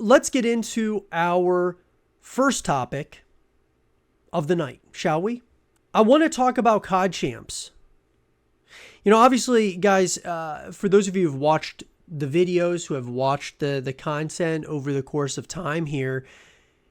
let's get into our first topic of the night, shall we? I want to talk about COD champs. Obviously, guys, for those of you who've watched the videos, who have watched the content over the course of time here,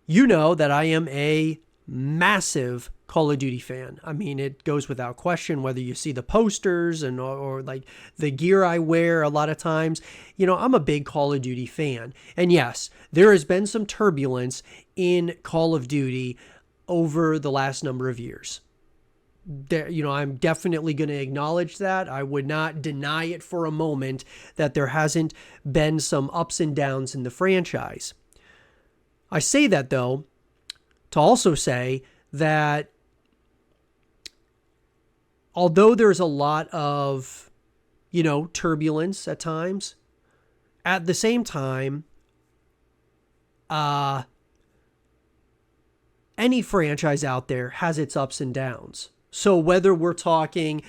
you know that I am a massive Call of Duty fan. I mean, it goes without question whether you see the posters or like the gear I wear a lot of times. I'm a big Call of Duty fan. And yes, there has been some turbulence in Call of Duty over the last number of years. I'm definitely going to acknowledge that. I would not deny it for a moment that there hasn't been some ups and downs in the franchise. I say that, though, to also say that although there's a lot of, turbulence at times, at the same time, any franchise out there has its ups and downs. So whether we're talking,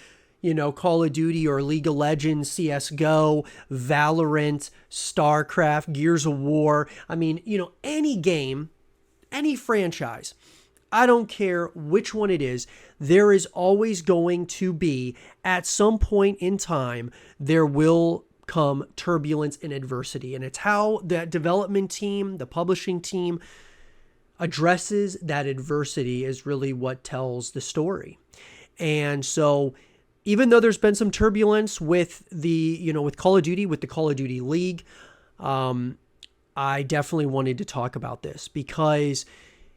Call of Duty or League of Legends, CSGO, Valorant, StarCraft, Gears of War, any game, any franchise, I don't care which one it is, there is always going to be, at some point in time, there will come turbulence and adversity. And it's how that development team, the publishing team, addresses that adversity is really what tells the story. And so even though there's been some turbulence with with Call of Duty, with the Call of Duty League, I definitely wanted to talk about this because,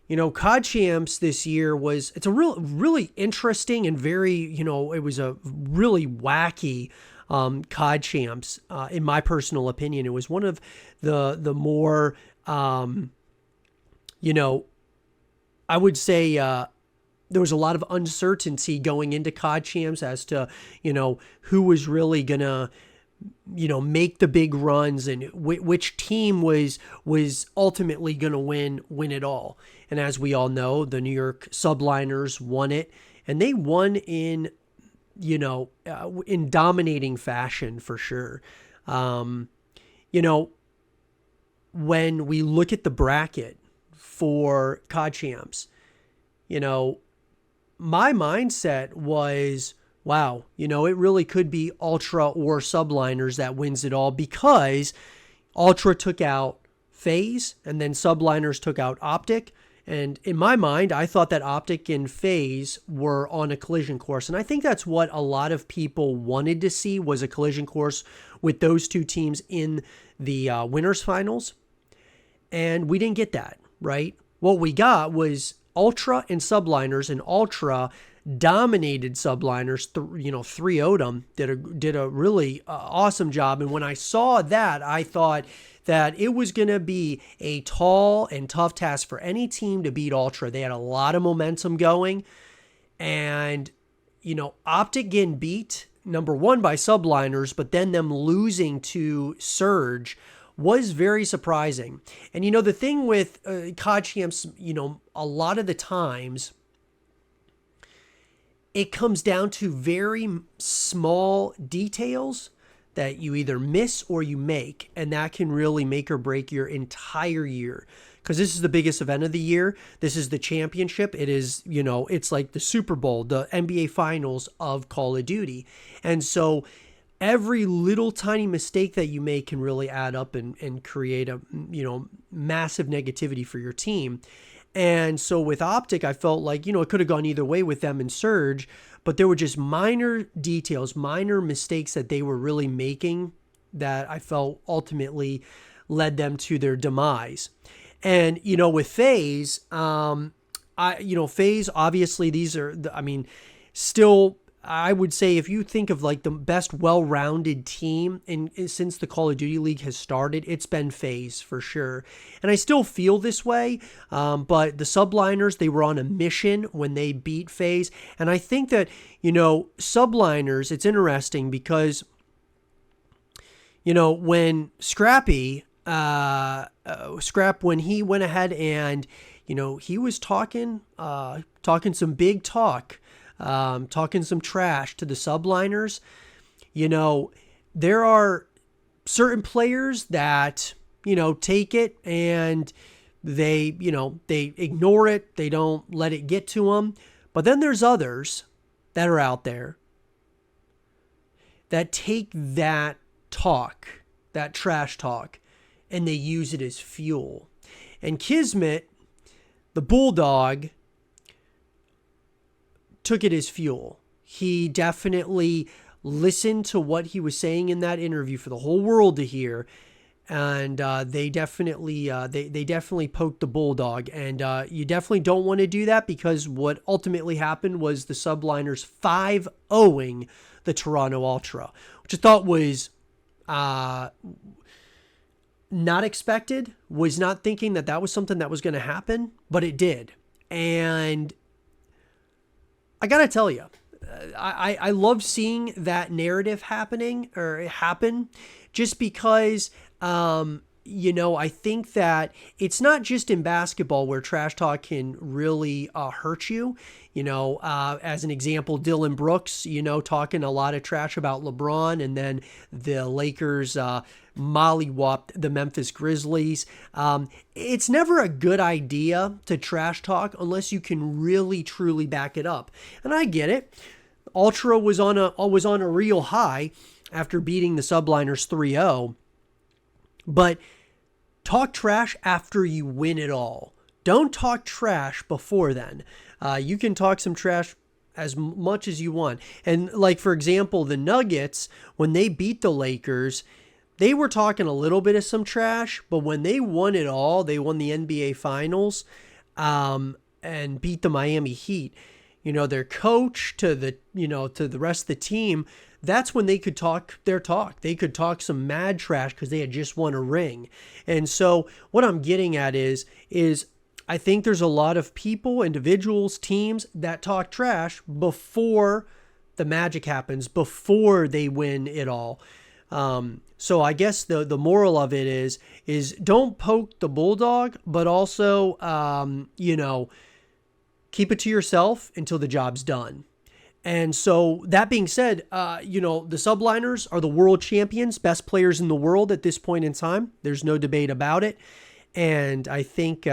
COD Champs this year it's a really interesting and very, it was a really wacky COD Champs. In my personal opinion, it was one of the more, I would say there was a lot of uncertainty going into COD Champs as to, who was really going to, make the big runs and which team was ultimately going to win it all. And as we all know, the New York Subliners won it, and they won in dominating fashion for sure. When we look at the bracket for COD Champs, my mindset was, wow, it really could be Ultra or Subliners that wins it all because Ultra took out FaZe and then Subliners took out Optic. And in my mind, I thought that Optic and FaZe were on a collision course. And I think that's what a lot of people wanted to see, was a collision course with those two teams in the winners finals. And we didn't get that, right? What we got was Ultra and Subliners, and Ultra dominated Subliners, 3-0'd them, did a really awesome job. And when I saw that, I thought that it was going to be a tall and tough task for any team to beat Ultra. They had a lot of momentum going, and, Optic getting beat, number one, by Subliners, but then them losing to Surge was very surprising. And, the thing with COD Champs, a lot of the times it comes down to very small details that you either miss or you make, and that can really make or break your entire year. Because this is the biggest event of the year. This is the championship. It is, it's like the Super Bowl, the NBA Finals of Call of Duty. And so every little tiny mistake that you make can really add up and create a, massive negativity for your team. And so with Optic, I felt like, it could have gone either way with them and Surge, but there were just minor details, minor mistakes that they were really making that I felt ultimately led them to their demise. And, with FaZe, FaZe, obviously these are, still, I would say if you think of like the best well-rounded team since the Call of Duty League has started, it's been FaZe for sure. And I still feel this way, but the Subliners, they were on a mission when they beat FaZe. And I think that, Subliners, it's interesting because, when Scrap, when he went ahead and, he was talking some big talk, talking some trash to the Subliners. There are certain players that, take it and they ignore it. They don't let it get to them. But then there's others that are out there that take that talk, that trash talk, and they use it as fuel. And Kismet, the Bulldog, took it as fuel. He definitely listened to what he was saying in that interview for the whole world to hear. And they definitely poked the Bulldog. And you definitely don't want to do that, because what ultimately happened was the Subliners 5-0ing the Toronto Ultra, which I thought was not expected, was not thinking that was something that was going to happen, but it did. And I got to tell you, I love seeing that narrative happen, just because, I think that it's not just in basketball where trash talk can really hurt you. As an example, Dylan Brooks, talking a lot of trash about LeBron, and then the Lakers mollywopped the Memphis Grizzlies. It's never a good idea to trash talk unless you can really truly back it up. And I get it. Ultra was on a real high after beating the Subliners 3-0. But talk trash after you win it all. Don't talk trash before then. You can talk some trash as much as you want. And like, for example, the Nuggets, when they beat the Lakers, they were talking a little bit of some trash, but when they won it all, they won the NBA Finals and beat the Miami Heat. Their coach to the rest of the team, that's when they could talk their talk. They could talk some mad trash because they had just won a ring. And so what I'm getting at is I think there's a lot of people, individuals, teams that talk trash before the magic happens, before they win it all. So I guess the moral of it is don't poke the Bulldog, but also, keep it to yourself until the job's done. And so that being said, the Subliners are the world champions, best players in the world at this point in time. There's no debate about it. And I think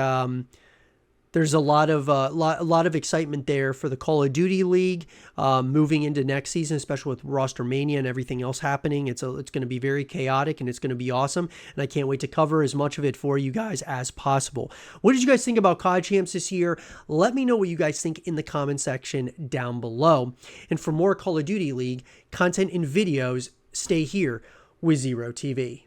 there's a lot of excitement there for the Call of Duty League moving into next season, especially with roster mania and everything else happening. It's going to be very chaotic, and it's going to be awesome. And I can't wait to cover as much of it for you guys as possible. What did you guys think about COD Champs this year? Let me know what you guys think in the comment section down below. And for more Call of Duty League content and videos, stay here with zrotv.